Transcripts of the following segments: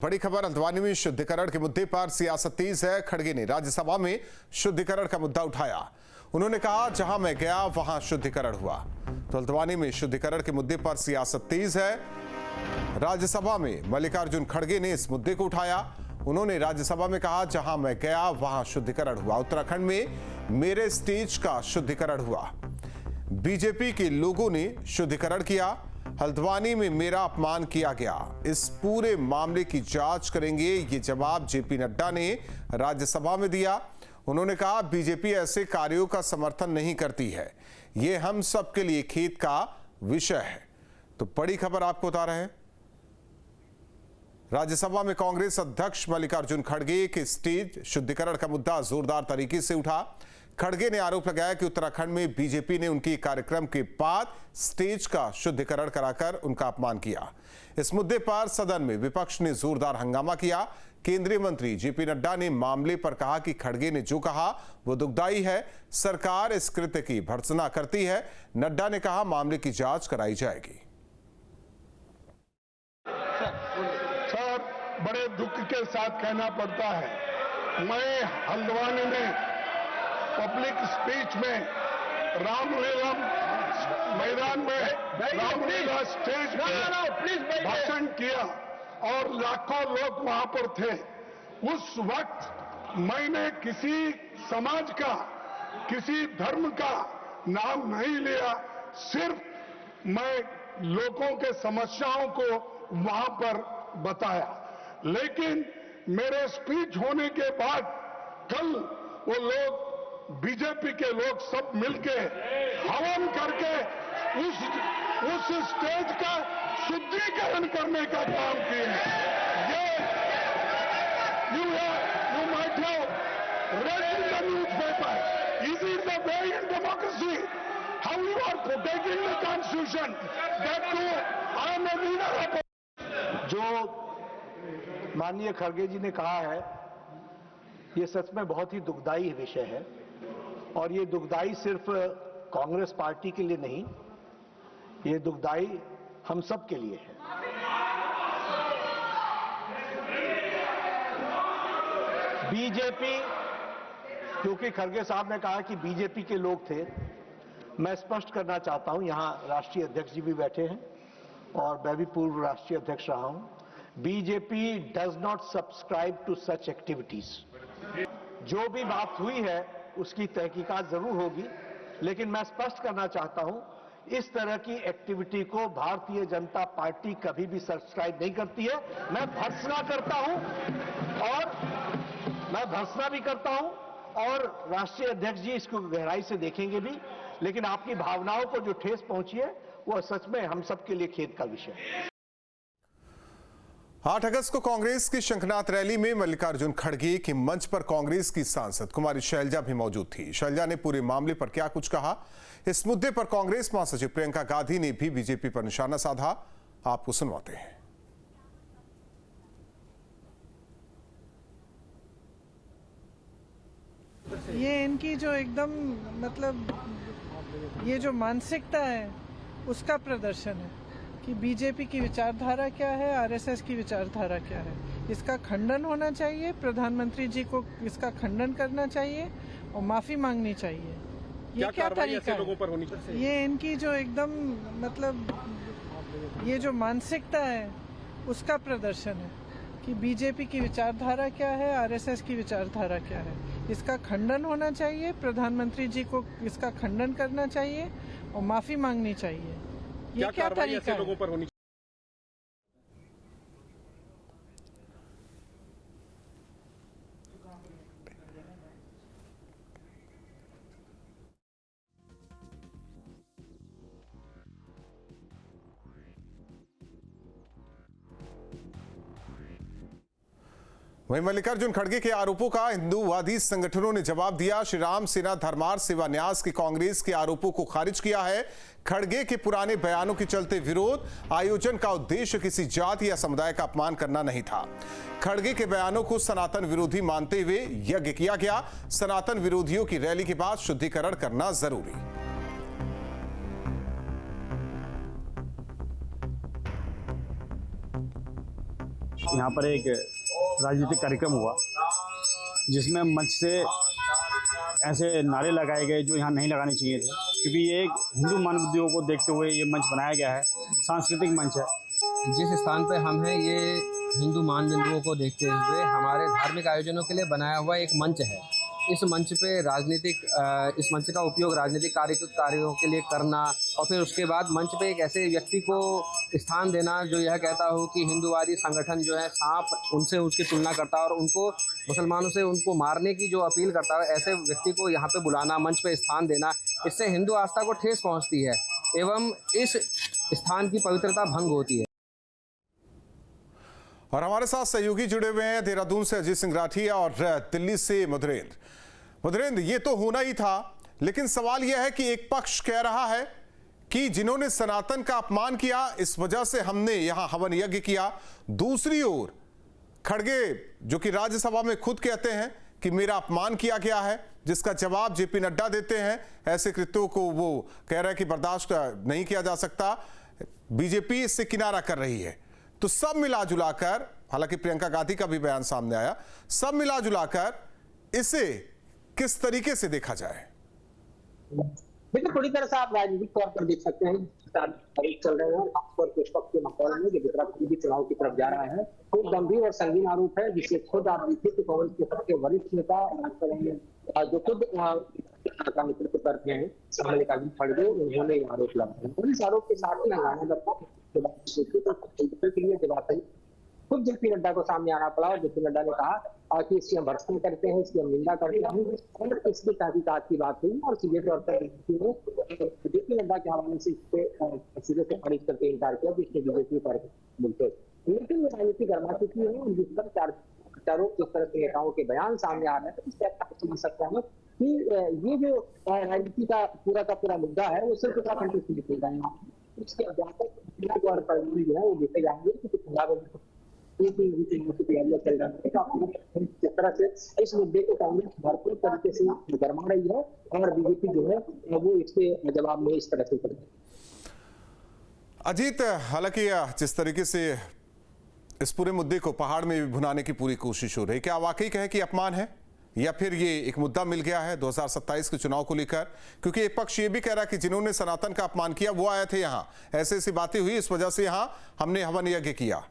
बड़ी खबर हल्द्वानी में शुद्धिकरण के मुद्दे पर सियासत तेज है। खड़गे ने राज्यसभा में शुद्धिकरण का मुद्दा उठाया। उन्होंने कहा, जहां मैं गया वहां शुद्धिकरण हुआ। तो हल्द्वानी में शुद्धिकरण के मुद्दे पर सियासत तेज है। राज्यसभा में मल्लिकार्जुन खड़गे ने इस मुद्दे को उठाया। उन्होंने राज्यसभा में कहा, जहां मैं गया वहां शुद्धिकरण हुआ। उत्तराखंड में मेरे स्टेज का शुद्धिकरण हुआ। बीजेपी के लोगों ने शुद्धिकरण किया। हल्द्वानी में मेरा अपमान किया गया। इस पूरे मामले की जांच करेंगे, ये जवाब जेपी नड्डा ने राज्यसभा में दिया। उन्होंने कहा, बीजेपी ऐसे कार्यों का समर्थन नहीं करती है। ये हम सब के लिए खेद का विषय है। तो बड़ी खबर आपको बता रहे हैं। राज्यसभा में कांग्रेस अध्यक्ष मल्लिकार्जुन खड़गे के स्टेज शुद्धिकरण का मुद्दा जोरदार तरीके से उठा। खड़गे ने आरोप लगाया कि उत्तराखंड में बीजेपी ने उनके कार्यक्रम के बाद स्टेज का शुद्धिकरण कराकर उनका अपमान किया। इस मुद्दे पर सदन में विपक्ष ने जोरदार हंगामा किया। केंद्रीय मंत्री जेपी नड्डा ने मामले पर कहा कि खड़गे ने जो कहा वो दुखदाई है। सरकार इस कृत्य की भर्त्सना करती है। नड्डा ने कहा, मामले की जांच कराई जाएगी। सर, बड़े दुख के साथ कहना पड़ता है, मैं हल्द्वानी में पब्लिक स्पीच में रामलीला मैदान में रामलीला स्टेज पर भाषण किया और लाखों लोग वहां पर थे। उस वक्त मैंने किसी समाज का, किसी धर्म का नाम नहीं लिया। सिर्फ मैं लोगों के समस्याओं को वहां पर बताया। लेकिन मेरे स्पीच होने के बाद कल वो लोग, बीजेपी के लोग सब मिलके हवन करके उस स्टेज का शुद्धिकरण करने का काम किए। ये you might have read in the newspaper. Is it the way in democracy? How you are protecting the constitution? That too, I am a leader of. जो माननीय खड़गे जी ने कहा है, ये सच में बहुत ही दुखदाई विषय है। और ये दुखदाई सिर्फ कांग्रेस पार्टी के लिए नहीं, ये दुखदाई हम सब के लिए है। बीजेपी, क्योंकि खड़गे साहब ने कहा कि बीजेपी के लोग थे, मैं स्पष्ट करना चाहता हूं, यहां राष्ट्रीय अध्यक्ष जी भी बैठे हैं और मैं भी पूर्व राष्ट्रीय अध्यक्ष रहा हूं। BJP does not subscribe to such activities. जो भी बात हुई है उसकी तहकीकात जरूर होगी, लेकिन मैं स्पष्ट करना चाहता हूं, इस तरह की एक्टिविटी को भारतीय जनता पार्टी कभी भी सब्सक्राइब नहीं करती है। मैं भर्त्सना करता हूं और मैं भर्त्सना भी करता हूं और राष्ट्रीय अध्यक्ष जी इसको गहराई से देखेंगे भी। लेकिन आपकी भावनाओं को जो ठेस पहुंची है वो सच में हम सबके लिए खेद का विषय है। 8 अगस्त को कांग्रेस की शंखनाद रैली में मल्लिकार्जुन खड़गे के मंच पर कांग्रेस की सांसद कुमारी शैलजा भी मौजूद थी। शैलजा ने पूरे मामले पर क्या कुछ कहा, इस मुद्दे पर कांग्रेस महासचिव प्रियंका गांधी ने भी बीजेपी पर निशाना साधा। आपको सुनवाते हैं। ये इनकी जो एकदम ये जो मानसिकता है उसका प्रदर्शन है कि बीजेपी की विचारधारा क्या है, आरएसएस की विचारधारा क्या है। इसका खंडन होना चाहिए। प्रधानमंत्री जी को इसका खंडन करना चाहिए और माफी मांगनी चाहिए। ये क्या तरीका है? लोगों पर होनी चाहिए। ये इनकी जो एकदम ये जो मानसिकता है उसका प्रदर्शन है कि बीजेपी की विचारधारा क्या है, आरएसएस की विचारधारा क्या है। इसका खंडन होना चाहिए। प्रधानमंत्री जी को इसका खंडन करना चाहिए और माफी मांगनी चाहिए। ये क्या तरीका है? लोगों पर होनी। वहीं मल्लिकार्जुन खड़गे के आरोपों का हिंदूवादी संगठनों ने जवाब दिया। श्री राम सेना धर्मार्थ सेवा न्यास के कांग्रेस के आरोपों को खारिज किया है। खड़गे के पुराने बयानों के चलते विरोध आयोजन का उद्देश्य किसी जाति या समुदाय का अपमान करना नहीं था। खड़गे के बयानों को सनातन विरोधी मानते हुए यज्ञ किया गया। सनातन विरोधियों की रैली के बाद शुद्धिकरण करना जरूरी। यहाँ पर एक राजनीतिक कार्यक्रम हुआ जिसमें मंच से ऐसे नारे लगाए गए जो यहाँ नहीं लगाने चाहिए थे, क्योंकि ये एक हिंदू मानवाधिकारों को देखते हुए ये मंच बनाया गया है, सांस्कृतिक मंच है। जिस स्थान पे हम हैं ये हिंदू मानदंडों को देखते हुए हमारे धार्मिक आयोजनों के लिए बनाया हुआ एक मंच है। इस मंच पे इस मंच का उपयोग राजनीतिक कार्यों के लिए करना और फिर उसके बाद मंच पे एक ऐसे व्यक्ति को स्थान देना जो यह कहता हो कि हिंदूवादी संगठन जो है सांप उनसे उसकी तुलना करता है और उनको मुसलमानों से उनको मारने की जो अपील करता है, ऐसे व्यक्ति को यहाँ पे बुलाना, मंच पे स्थान देना, इससे हिंदू आस्था को ठेस पहुँचती है एवं इस स्थान की पवित्रता भंग होती है। और हमारे साथ सहयोगी जुड़े हुए हैं देहरादून से अजीत सिंह राठिया और दिल्ली से मुद्रेंद्र, ये तो होना ही था, लेकिन सवाल यह है कि एक पक्ष कह रहा है कि जिन्होंने सनातन का अपमान किया इस वजह से हमने यहां हवन यज्ञ किया। दूसरी ओर खड़गे जो कि राज्यसभा में खुद कहते हैं कि मेरा अपमान किया गया है, जिसका जवाब जेपी नड्डा देते हैं। ऐसे कृत्यों को वो कह रहे हैं कि बर्दाश्त नहीं किया जा सकता, बीजेपी इससे किनारा कर रही है। तो सब मिला जुलाकर, हालांकि प्रियंका गांधी का भी बयान सामने आया, सब मिला जुलाकर इसे किस तरीके से देखा जाए? देखिए, पूरी तरह से आप राजनीतिक तौर पर देख सकते हैं चल रहे हैं, खासतौर पर कुछ पक्ष के माहौल में जो भी चुनाव की तरफ जा रहा है, तो गंभीर और संगीन आरोप है, जिसे खुद आप देखिए कि कांग्रेस के सबसे वरिष्ठ नेता जो खुद का नेतृत्व करते हैं मल्लिकार्जुन खड़गे, उन्होंने ये आरोप लगाया। और इस आरोप के साथ ही हंगामा के लिए जवाब खुद जेपी नड्डा को सामने आना पड़ा और जेपी नड्डा ने कहा कि इसकी हम भर्त्सना करते हैं, इसकी हम निंदा करते हैं और इसकी तहकीकात की बात हुई और सीधे तौर पर जेपी नड्डा के हवाले से सीधे से खारिज करके इनकार किया कि इसने बीजेपी पर बोलते। लेकिन ये राजनीति गर्मा चुकी है, जिस पर चारों जिस तरह के नेताओं के बयान सामने आ रहे हैं, तो इससे आप समझ सकते हैं कि ये जो राजनीति का पूरा मुद्दा है वो सिर्फ उत्तराखंड से निकलेगा। यहाँ इसके व्यापक तौर पर जो है वो देखे जाएंगे कि पंजाब चल रहा है, जिस तरह से इस मुद्दे को कांग्रेस भरपूर तरीके से गरमा रही है और बीजेपी जो है वो इसके जवाब में इस तरह से करेगी। अजीत, हालांकि जिस तरीके से इस पूरे मुद्दे को पहाड़ में भी भुनाने की पूरी कोशिश हो रही, क्या वाकई कहे कि अपमान है या फिर ये एक मुद्दा मिल गया है 2027 के चुनाव को लेकर? क्योंकि एक पक्ष ये भी कह रहा है कि जिन्होंने सनातन का अपमान किया वो आए थे यहाँ, ऐसी बातें हुई, इस वजह से यहाँ हमने हवन यज्ञ किया।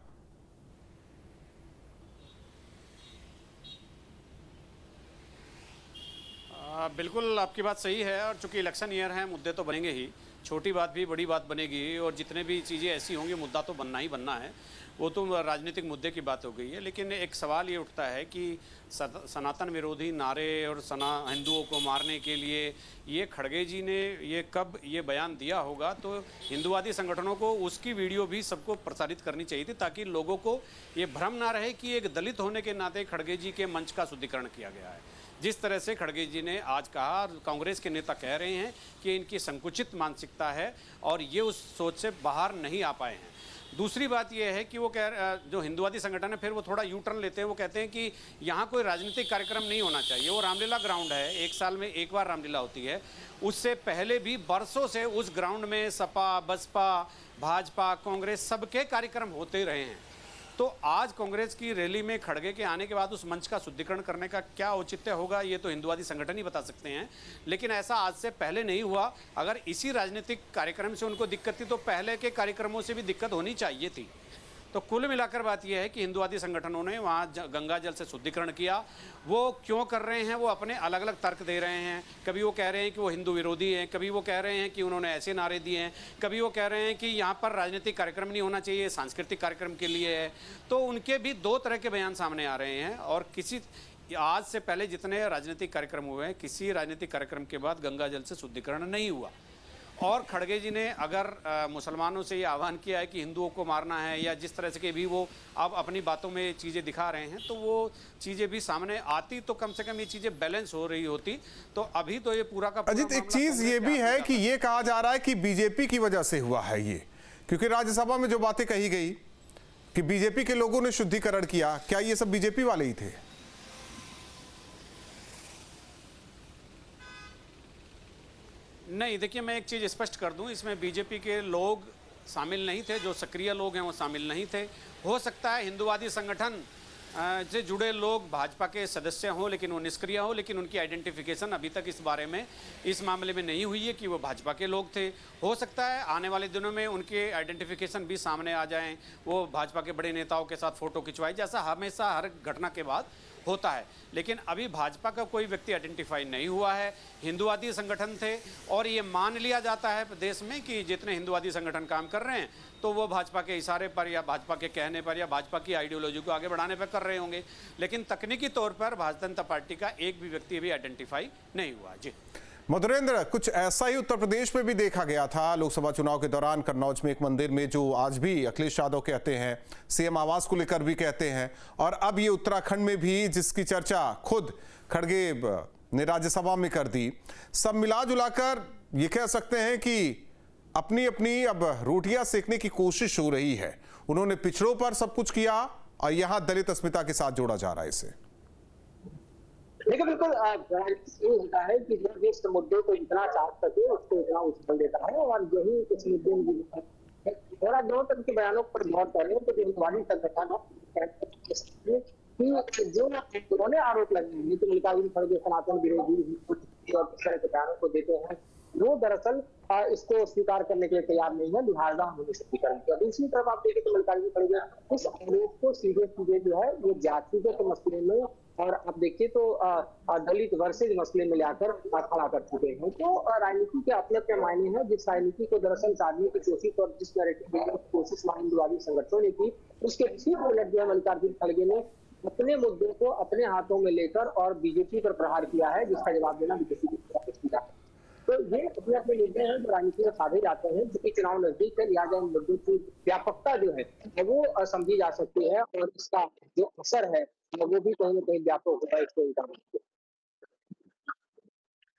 बिल्कुल आपकी बात सही है, और चूंकि इलेक्शन ईयर है मुद्दे तो बनेंगे ही, छोटी बात भी बड़ी बात बनेगी, और जितने भी चीज़ें ऐसी होंगी मुद्दा तो बनना ही बनना है। वो तो राजनीतिक मुद्दे की बात हो गई है, लेकिन एक सवाल ये उठता है कि सनातन विरोधी नारे और हिंदुओं को मारने के लिए ये खड़गे जी ने ये कब ये बयान दिया होगा, तो हिंदुवादी संगठनों को उसकी वीडियो भी सबको प्रसारित करनी चाहिए थी, ताकि लोगों को ये भ्रम ना रहे कि एक दलित होने के नाते खड़गे जी के मंच का शुद्धिकरण किया गया है। जिस तरह से खड़गे जी ने आज कहा, कांग्रेस के नेता कह रहे हैं कि इनकी संकुचित मानसिकता है और ये उस सोच से बाहर नहीं आ पाए हैं। दूसरी बात यह है कि वो जो हिंदुवादी संगठन है फिर वो थोड़ा यू टर्न लेते हैं, वो कहते हैं कि यहाँ कोई राजनीतिक कार्यक्रम नहीं होना चाहिए। वो रामलीला ग्राउंड है, एक साल में एक बार रामलीला होती है, उससे पहले भी बरसों से उस ग्राउंड में सपा, बसपा, भाजपा, कांग्रेस सबके कार्यक्रम होते रहे हैं। तो आज कांग्रेस की रैली में खड़गे के आने के बाद उस मंच का शुद्धिकरण करने का क्या औचित्य होगा, ये तो हिंदुवादी संगठन ही बता सकते हैं, लेकिन ऐसा आज से पहले नहीं हुआ। अगर इसी राजनीतिक कार्यक्रम से उनको दिक्कत थी तो पहले के कार्यक्रमों से भी दिक्कत होनी चाहिए थी। तो कुल मिलाकर बात यह है कि हिंदुवादी संगठनों ने वहाँ गंगा जल से शुद्धिकरण किया। वो क्यों कर रहे हैं, वो अपने अलग अलग तर्क दे रहे हैं। कभी वो कह रहे हैं कि वो हिंदू विरोधी हैं, कभी वो कह रहे हैं कि उन्होंने ऐसे नारे दिए हैं, कभी वो कह रहे हैं कि यहाँ पर राजनीतिक कार्यक्रम नहीं होना चाहिए, सांस्कृतिक कार्यक्रम के लिए है। तो उनके भी दो तरह के बयान सामने आ रहे हैं। और आज से पहले जितने राजनीतिक कार्यक्रम हुए हैं, किसी राजनीतिक कार्यक्रम के बाद गंगा जल से शुद्धिकरण नहीं हुआ। और खड़गे जी ने अगर मुसलमानों से ये आह्वान किया है कि हिंदुओं को मारना है, या जिस तरह से कि भी वो अब अपनी बातों में चीज़ें दिखा रहे हैं, तो वो चीज़ें भी सामने आती तो कम से कम ये चीज़ें बैलेंस हो रही होती। तो अभी तो ये पूरा का अजीत, एक चीज़ ये भी है कि ये कहा जा रहा है कि बीजेपी की वजह से हुआ है ये, क्योंकि राज्यसभा में जो बातें कही गई कि बीजेपी के लोगों ने शुद्धिकरण किया, क्या ये सब बीजेपी वाले ही थे? नहीं, देखिए मैं एक चीज़ स्पष्ट कर दूं, इसमें बीजेपी के लोग शामिल नहीं थे, जो सक्रिय लोग हैं वो शामिल नहीं थे। हो सकता है हिंदूवादी संगठन से जुड़े लोग भाजपा के सदस्य हों लेकिन वो निष्क्रिय हों, लेकिन उनकी आइडेंटिफिकेशन अभी तक इस बारे में, इस मामले में नहीं हुई है कि वो भाजपा के लोग थे। हो सकता है आने वाले दिनों में उनके आइडेंटिफिकेशन भी सामने आ जाएं, वो भाजपा के बड़े नेताओं के साथ फोटो खिंचवाए, जैसा हमेशा हर घटना के बाद होता है। लेकिन अभी भाजपा का कोई व्यक्ति आइडेंटिफाई नहीं हुआ है। हिंदूवादी संगठन थे और ये मान लिया जाता है प्रदेश में कि जितने हिंदूवादी संगठन काम कर रहे हैं तो वो भाजपा के इशारे पर या भाजपा के कहने पर या भाजपा की आइडियोलॉजी को आगे बढ़ाने पर कर रहे होंगे। लेकिन तकनीकी तौर पर भारतीय जनता पार्टी का एक भी व्यक्ति अभी आइडेंटिफाई नहीं हुआ। जी मधुरेंद्र, कुछ ऐसा ही उत्तर प्रदेश में भी देखा गया था लोकसभा चुनाव के दौरान कन्नौज में एक मंदिर में, जो आज भी अखिलेश यादव कहते हैं, सीएम आवास को लेकर भी कहते हैं, और अब ये उत्तराखंड में भी जिसकी चर्चा खुद खड़गे ने राज्यसभा में कर दी। सब मिला जुलाकर ये कह सकते हैं कि अपनी अपनी अब रोटियां सेकने की कोशिश हो रही है। उन्होंने पिछड़ों पर सब कुछ किया और यहां दलित अस्मिता के साथ जोड़ा जा रहा है इसे। देखिए बिल्कुल ये होता है कि जो जिस मुद्दे को इतना चाट सके उसको इतना उछल देता है, और यही इस मुद्दे में थोड़ा दो तक के बयानों पर गौर करें तो हिंदुवादी संगठन कि जो उन्होंने आरोप लगाए हैं कि मल्लिकार्जुन खड़गे सनातन विरोधी और इस तरह के बयानों को देते हैं, वो दरअसल इसको स्वीकार करने के लिए तैयार नहीं है, लिहाजा उन्होंने स्वीकार किया। दूसरी तरफ आप देखें तो मल्लिकार्जुन खड़गे इस आरोप को सीधे सीधे जो है वो जातिगत मसले में, और आप देखिए तो दलित वर्सेज मसले में लाकर खड़ा कर चुके हैं। तो राजनीति के अपने अपने मायने हैं। जिस राजनीति को दरअसल साधने की कोशिश और जिस नैरेटिव देने की कोशिश हिंदुवादी संगठनों ने की, उसके ठीक उलट जो है मल्लिकार्जुन खड़गे ने अपने मुद्दों को अपने हाथों में लेकर और बीजेपी पर प्रहार किया है, जिसका जवाब देना बीजेपी की तरफ से किया है। तो ये अपने अपने मुद्दे हैं जो राजनीति में साधे जाते हैं, क्योंकि चुनाव नजदीक है, लिहाजा इन मुद्दों की व्यापकता जो है वो समझी जा सकती है, और इसका जो असर है वो भी कहीं ना कहीं व्यापक होगा इसको।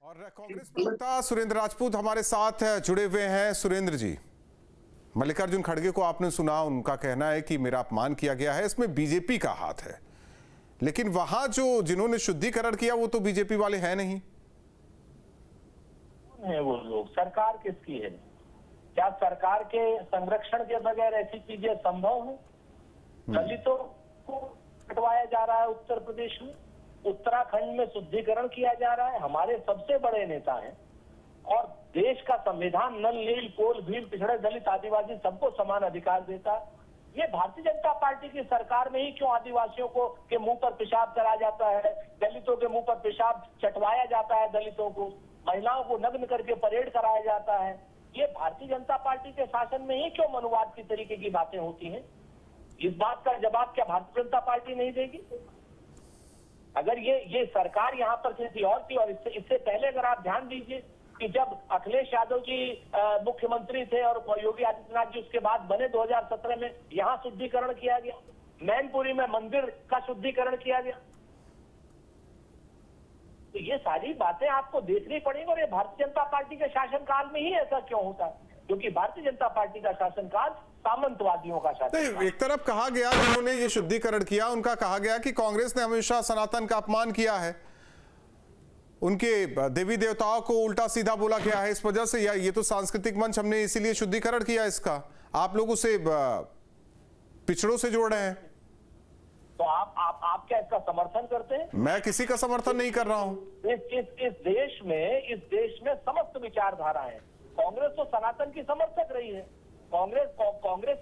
और कांग्रेस प्रवक्ता सुरेंद्र राजपूत हमारे साथ जुड़े हुए हैं। सुरेंद्र जी, मल्लिकार्जुन खड़गे को आपने सुना, उनका कहना है कि मेरा अपमान किया गया है, इसमें बीजेपी का हाथ है, लेकिन वहां जो जिन्होंने शुद्धिकरण किया वो तो बीजेपी वाले हैं नहीं है। वो लोग, सरकार किसकी है? क्या सरकार के संरक्षण के बगैर ऐसी चीजें संभव है? दलितों को हटवाया जा रहा है उत्तर प्रदेश में, उत्तराखंड में शुद्धिकरण किया जा रहा है, हमारे सबसे बड़े नेता हैं, और देश का संविधान नल नील कोल भील पिछड़े दलित आदिवासी सबको समान अधिकार देता है। ये भारतीय जनता पार्टी की सरकार में ही क्यों आदिवासियों को के मुंह पर पेशाब करा जाता है, दलितों के मुंह पर पेशाब चटवाया जाता है, दलितों को, महिलाओं को नग्न करके परेड कराया जाता है? ये भारतीय जनता पार्टी के शासन में ही क्यों मनुवाद की तरीके की बातें होती हैं? इस बात का जवाब क्या भारतीय जनता पार्टी नहीं देगी? अगर ये सरकार यहाँ पर किसी और थी, और इससे पहले अगर आप ध्यान दीजिए कि जब अखिलेश यादव जी मुख्यमंत्री थे और योगी आदित्यनाथ जी उसके बाद बने 2017 में, यहाँ शुद्धिकरण किया गया, मैनपुरी में मंदिर का शुद्धिकरण किया गया। तो ये सारी बातें आपको देखनी पड़ेगी, और ये भारतीय जनता पार्टी के शासनकाल में ही ऐसा क्यों होता है? क्योंकि भारतीय जनता पार्टी का शासनकाल सामंतवादियों का शासन। एक तरफ कहा गया जिन्होंने ये शुद्धिकरण किया, उनका कहा गया कि कांग्रेस ने हमेशा सनातन का अपमान किया है, उनके देवी देवताओं को उल्टा सीधा बोला गया है इस वजह से, या ये तो सांस्कृतिक मंच हमने इसीलिए शुद्धिकरण किया इसका, आप लोग उसे पिछड़ों से जोड़ रहे हैं। तो आप क्या इसका समर्थन करते हैं? मैं किसी का समर्थन नहीं कर रहा हूं। इस देश में समस्त विचारधारा है। कांग्रेस तो सनातन की समर्थक रही है। कांग्रेस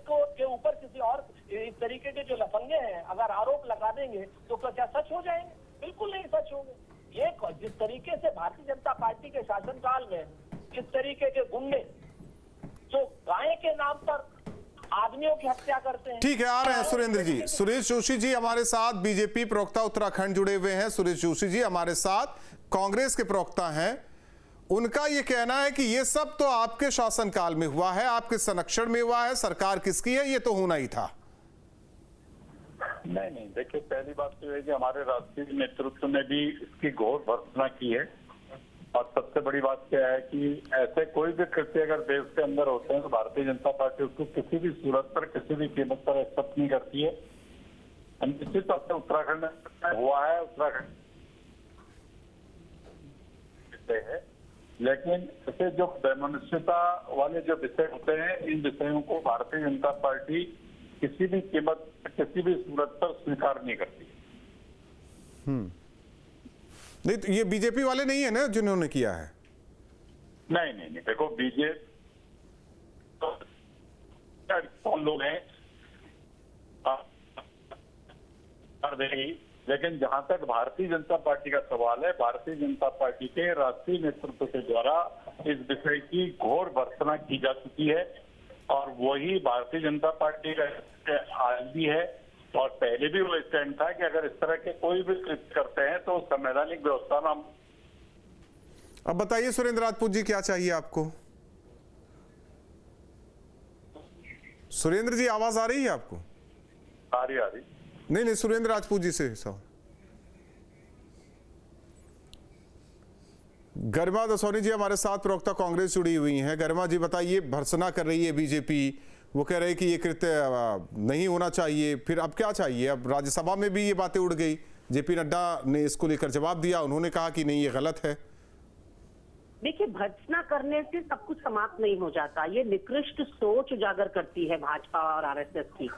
को के ऊपर किसी और इस तरीके के जो लफंगे हैं अगर आरोप लगा देंगे तो क्या सच हो जाएंगे? बिल्कुल नहीं सच होंगे। ये जिस तरीके से भारतीय जनता पार्टी के शासनकाल में इस तरीके के गुंडे जो गाय के नाम पर आदमियों की हत्या करते हैं। ठीक है, आ रहे हैं सुरेंद्र जी। सुरेश जोशी जी हमारे साथ, बीजेपी प्रवक्ता उत्तराखंड जुड़े हुए हैं। सुरेश जोशी जी हमारे साथ कांग्रेस के प्रवक्ता हैं। उनका ये कहना है कि ये सब तो आपके शासनकाल में हुआ है, आपके संरक्षण में हुआ है, सरकार किसकी है ये तो होना ही था। नहीं, देखिए पहली बात तो है कि हमारे राष्ट्रीय नेतृत्व ने भी इसकी घोर भर्त्सना की है, और सबसे बड़ी बात क्या है कि ऐसे कोई भी कृत्य अगर देश के अंदर होते हैं तो भारतीय जनता पार्टी उसको किसी भी सूरत पर किसी भी कीमत पर एक्सेप्ट नहीं करती है। निश्चित तौर से उत्तराखंड में हुआ है, उत्तराखंड है लेकिन ऐसे जो वैमनस्यता वाले जो विषय होते हैं, इन विषयों को भारतीय जनता पार्टी किसी भी कीमत, किसी भी सूरत पर स्वीकार नहीं करती। नहीं तो ये बीजेपी वाले नहीं है ना जिन्होंने किया है? नहीं नहीं नहीं, देखो बीजेपी कौन लोग हैं लेकिन जहां तक भारतीय जनता पार्टी का सवाल है, भारतीय जनता पार्टी के राष्ट्रीय नेतृत्व के द्वारा इस विषय की घोर भर्त्सना की जा चुकी है और वही भारतीय जनता पार्टी का आज भी है और पहले भी वो स्टैंड था कि अगर इस तरह के कोई भी कृत्य करते हैं तो संवैधानिक व्यवस्था में। अब बताइए सुरेंद्र राजपूत जी, क्या चाहिए आपको? सुरेंद्र जी, आवाज आ रही है आपको? आ रही नहीं, सुरेंद्र राजपूत जी से सवाल। गरिमा दसौनी जी हमारे साथ प्रवक्ता कांग्रेस जुड़ी हुई हैं। गरिमा जी बताइए, भर्त्सना कर रही है बीजेपी, वो कह रहे हैं कि ये कृत्य नहीं होना चाहिए, फिर अब क्या चाहिए? अब राज्यसभा में भी ये बातें उड़ गई, जेपी नड्डा ने इसको लेकर जवाब दिया, उन्होंने कहा कि नहीं ये गलत है। देखिए, भर्त्सना करने से सब कुछ समाप्त नहीं हो जाता। ये निकृष्ट सोच उजागर करती है भाजपा और आरएसएस की।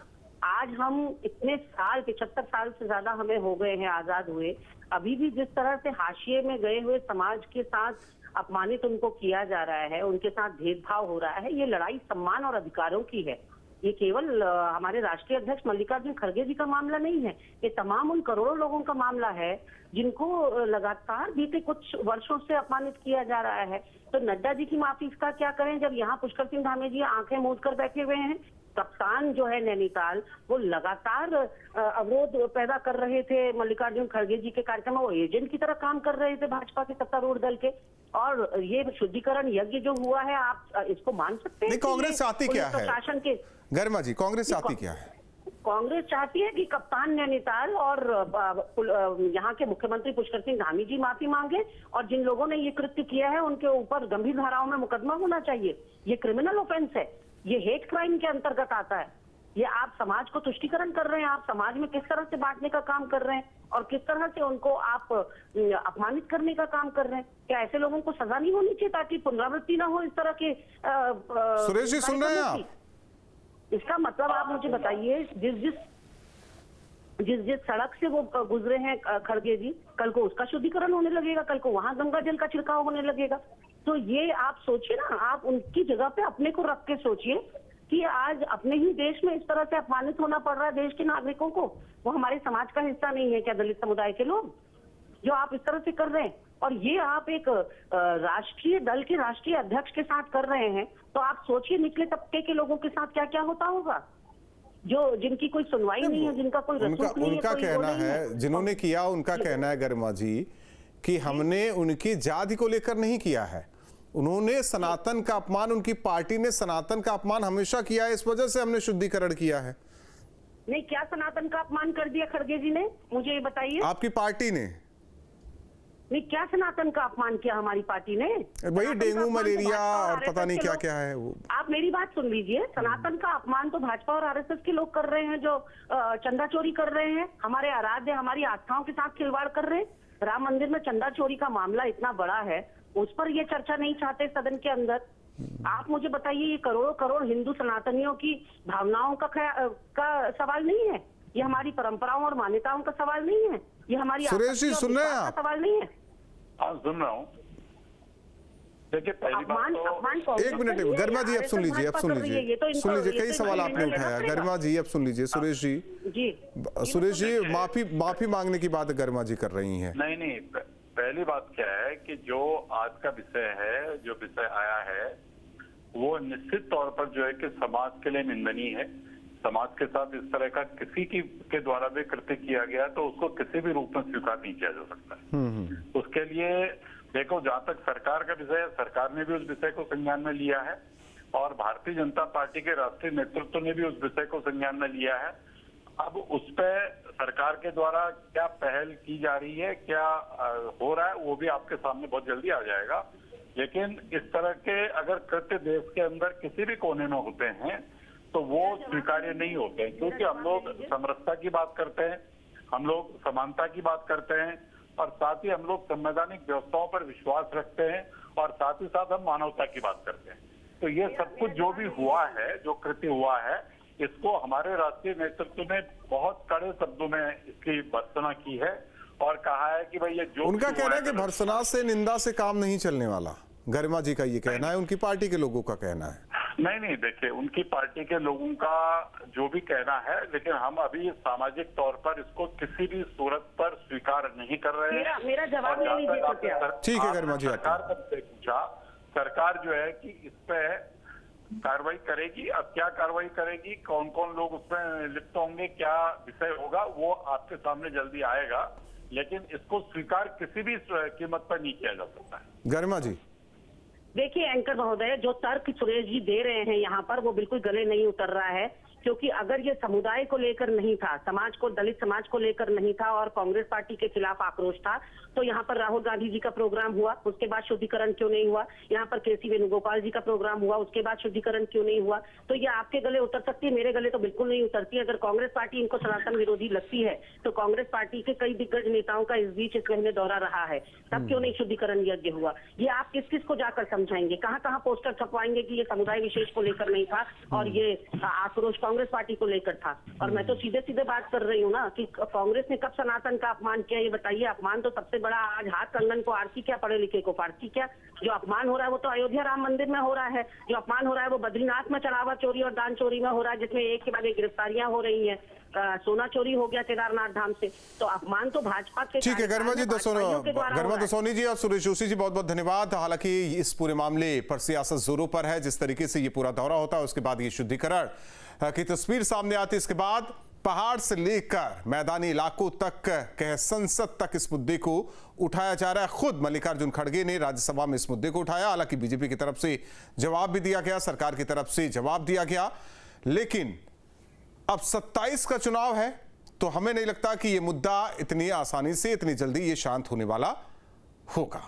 आज हम इतने साल, 75 साल से ज्यादा हमें हो गए हैं आजाद हुए, अभी भी जिस तरह से हाशिए में गए हुए समाज के साथ अपमानित उनको किया जा रहा है, उनके साथ भेदभाव हो रहा है। ये लड़ाई सम्मान और अधिकारों की है। ये केवल हमारे राष्ट्रीय अध्यक्ष मल्लिकार्जुन खड़गे जी का मामला नहीं है, ये तमाम उन करोड़ों लोगों का मामला है जिनको लगातार बीते कुछ वर्षों से अपमानित किया जा रहा है। तो नड्डा जी की माफी का क्या करें जब यहाँ पुष्कर सिंह धामी जी आंखें मूंद कर बैठे हुए हैं। कप्तान जो है नैनीताल, वो लगातार अवरोध पैदा कर रहे थे मल्लिकार्जुन खड़गे जी के कार्यक्रम में, वो एजेंट की तरह काम कर रहे थे भाजपा के सत्तारूढ़ दल के। और ये शुद्धिकरण यज्ञ जो हुआ है, आप इसको मान सकते हैं? नहीं, कांग्रेस चाहती क्या है शासन के? गरिमा जी, कांग्रेस चाहती क्या है? कांग्रेस चाहती है कि कप्तान नैनीताल और यहाँ के मुख्यमंत्री पुष्कर सिंह धामी जी माफी मांगे और जिन लोगों ने ये कृत्य किया है उनके ऊपर गंभीर धाराओं में मुकदमा होना चाहिए। ये क्रिमिनल ऑफेंस है, ये हेट क्राइम के अंतर्गत आता है। ये आप समाज को तुष्टीकरण कर रहे हैं, आप समाज में किस तरह से बांटने का काम कर रहे हैं और किस तरह से उनको आप अपमानित करने का काम कर रहे हैं। क्या ऐसे लोगों को सजा नहीं होनी चाहिए ताकि पुनरावृत्ति ना हो इस तरह के? सुरेश जी, सुन रहे हैं आप? इसका मतलब आप मुझे बताइए, जिस सड़क से वो गुजरे हैं खड़गे जी, कल को उसका शुद्धिकरण होने लगेगा, कल को वहां गंगा जल का छिड़काव होने लगेगा। तो ये आप सोचिए ना, आप उनकी जगह पे अपने को रख के सोचिए कि आज अपने ही देश में इस तरह से अपमानित होना पड़ रहा है देश के नागरिकों को। वो हमारे समाज का हिस्सा नहीं है क्या दलित समुदाय के लोग, जो आप इस तरह से कर रहे हैं? और ये आप एक राष्ट्रीय दल के राष्ट्रीय अध्यक्ष के साथ कर रहे हैं, तो आप सोचिए निचले तबके के लोगों के साथ क्या क्या होता होगा, जो जिनकी कोई सुनवाई नहीं है, जिनका कोई रसूख नहीं है। उनका कहना है, जिन्होंने किया उनका कहना है गरिमा जी कि हमने उनकी जाति को लेकर नहीं किया है, उन्होंने सनातन का अपमान, उनकी पार्टी ने सनातन का अपमान हमेशा किया है, इस वजह से हमने शुद्धिकरण किया है। नहीं, क्या सनातन का अपमान कर दिया खड़गे जी ने, मुझे ये बताइए। आपकी पार्टी ने? नहीं, क्या सनातन का अपमान किया हमाई पार्टी ने? वही डेंगू, मलेरिया और पता नहीं क्या क्या है वो। आप मेरी बात सुन लीजिए, सनातन का अपमान तो भाजपा और आरएसएस के लोग कर रहे हैं, जो चंदा चोरी कर रहे हैं, हमारे आराध्य, हमारी आस्थाओं के साथ खिलवाड़ कर रहे हैं। राम मंदिर में चंदा चोरी का मामला इतना बड़ा है, उस पर ये चर्चा नहीं चाहते सदन के अंदर। आप मुझे बताइए, ये करोड़ों करोड़ हिंदू सनातनियों की भावनाओं का सवाल नहीं है, ये हमारी परंपराओं और मान्यताओं का सवाल नहीं है, ये हमारी सुरेश जी सुन रहे हैं आप? सवाल नहीं है। हाँ, सुन रहा हूँ। देखिए, पहली बात तो एक मिनट, गरिमा जी अब सुन लीजिए, अब सुन लीजिए, सुन लीजिए, कई सवाल आपने उठाया। गरिमा जी अब सुन लीजिए, सुरेश जी माफी मांगने की बात गरिमा जी कर रही हैं। नहीं, पहली बात क्या है कि जो आज का विषय है, जो विषय आया है, वो निश्चित तौर पर जो है कि समाज के लिए निंदनीय है। समाज के साथ इस तरह का किसी के द्वारा भी कृत्य किया गया तो उसको किसी भी रूप में स्वीकार नहीं किया जा सकता। उसके लिए देखो, जहां तक सरकार का विषय है, सरकार ने भी उस विषय को संज्ञान में लिया है और भारतीय जनता पार्टी के राष्ट्रीय नेतृत्व ने भी उस विषय को संज्ञान में लिया है। अब उस पर सरकार के द्वारा क्या पहल की जा रही है, क्या हो रहा है, वो भी आपके सामने बहुत जल्दी आ जाएगा। लेकिन इस तरह के अगर कृत्य देश के अंदर किसी भी कोने में होते हैं तो वो स्वीकार्य नहीं होते, क्योंकि हम लोग समरसता की बात करते हैं, हम लोग समानता की बात करते हैं, और साथ ही हम लोग संवैधानिक व्यवस्थाओं पर विश्वास रखते हैं और साथ ही साथ हम मानवता की बात करते हैं। तो ये सब कुछ जो भी हुआ है, जो कृत्य हुआ है, इसको हमारे राष्ट्रीय नेतृत्व ने बहुत कड़े शब्दों में इसकी भर्त्सना की है और कहा है कि भाई ये जो उनका कहना है कि भर्त्सना से, निंदा से काम नहीं चलने वाला। गरिमा जी का ये कहना है, उनकी पार्टी के लोगों का कहना है। नहीं, देखिए उनकी पार्टी के लोगों का जो भी कहना है, लेकिन हम अभी सामाजिक तौर पर इसको किसी भी सूरत पर स्वीकार नहीं कर रहे हैं। मेरा जवाब ले लीजिए कृपया। ठीक है गरिमा जी, सरकार से पूछा, सरकार जो है कि इस पे कार्रवाई करेगी। अब क्या कार्रवाई करेगी, कौन कौन लोग उसमें लिप्त होंगे, क्या विषय होगा, वो आपके सामने जल्दी आएगा, लेकिन इसको स्वीकार किसी भी कीमत पर नहीं किया जा सकता है। गरिमा जी देखिए एंकर महोदय, जो तर्क सुरेश जी दे रहे हैं यहाँ पर वो बिल्कुल गले नहीं उतर रहा है, क्योंकि अगर ये समुदाय को लेकर नहीं था, समाज को, दलित समाज को लेकर नहीं था और कांग्रेस पार्टी के खिलाफ आक्रोश था, तो यहाँ पर राहुल गांधी जी का प्रोग्राम हुआ, उसके बाद शुद्धिकरण क्यों नहीं हुआ? यहाँ पर केसी वेणुगोपाल जी का प्रोग्राम हुआ, उसके बाद शुद्धिकरण क्यों नहीं हुआ? तो ये आपके गले उतर सकती है, मेरे गले तो बिल्कुल नहीं उतरती। अगर कांग्रेस पार्टी इनको सनातन विरोधी लगती है तो कांग्रेस पार्टी के कई दिग्गज नेताओं का इस बीच इस महीने दौरा रहा है, तब क्यों नहीं शुद्धिकरण यज्ञ हुआ? ये आप किस किस को जाकर समझाएंगे? कहाँ कहाँ पोस्टर छपवाएंगे कि ये समुदाय विशेष को लेकर नहीं था और ये आक्रोश कांग्रेस पार्टी को लेकर था? और मैं तो सीधे सीधे बात कर रही हूँ ना कि कांग्रेस ने कब सनातन का अपमान किया, ये बताइए। अपमान तो सबसे बड़ा आज हाथ कंगन को आरती क्या, पढ़े लिखे को फारसी क्या? जो अपमान हो रहा है वो तो अयोध्या राम मंदिर में हो रहा है, जो अपमान हो रहा है वो बद्रीनाथ में चढ़ावा चोरी और दान चोरी में हो रहा है, जिसमें एक के बाद एक गिरफ्तारियां हो रही हैं। सोना चोरी हो गया केदारनाथ धाम से। तो अपमान तो भाजपा के। ठीक है गरिमा जी, गरिमा दसोनी जी और सुरेश जोशी जी, बहुत बहुत धन्यवाद। हालांकि इस पूरे मामले पर सियासत जोरों पर है। जिस तरीके से ये पूरा दौरा होता है, उसके बाद ये शुद्धिकरण की तस्वीर सामने आती है, इसके बाद पहाड़ से लेकर मैदानी इलाकों तक, कह संसद तक इस मुद्दे को उठाया जा रहा है। खुद मल्लिकार्जुन खड़गे ने राज्यसभा में इस मुद्दे को उठाया। हालांकि बीजेपी की तरफ से जवाब भी दिया गया, सरकार की तरफ से जवाब दिया गया, लेकिन अब 27 का चुनाव है, तो हमें नहीं लगता कि यह मुद्दा इतनी आसानी से, इतनी जल्दी ये शांत होने वाला होगा।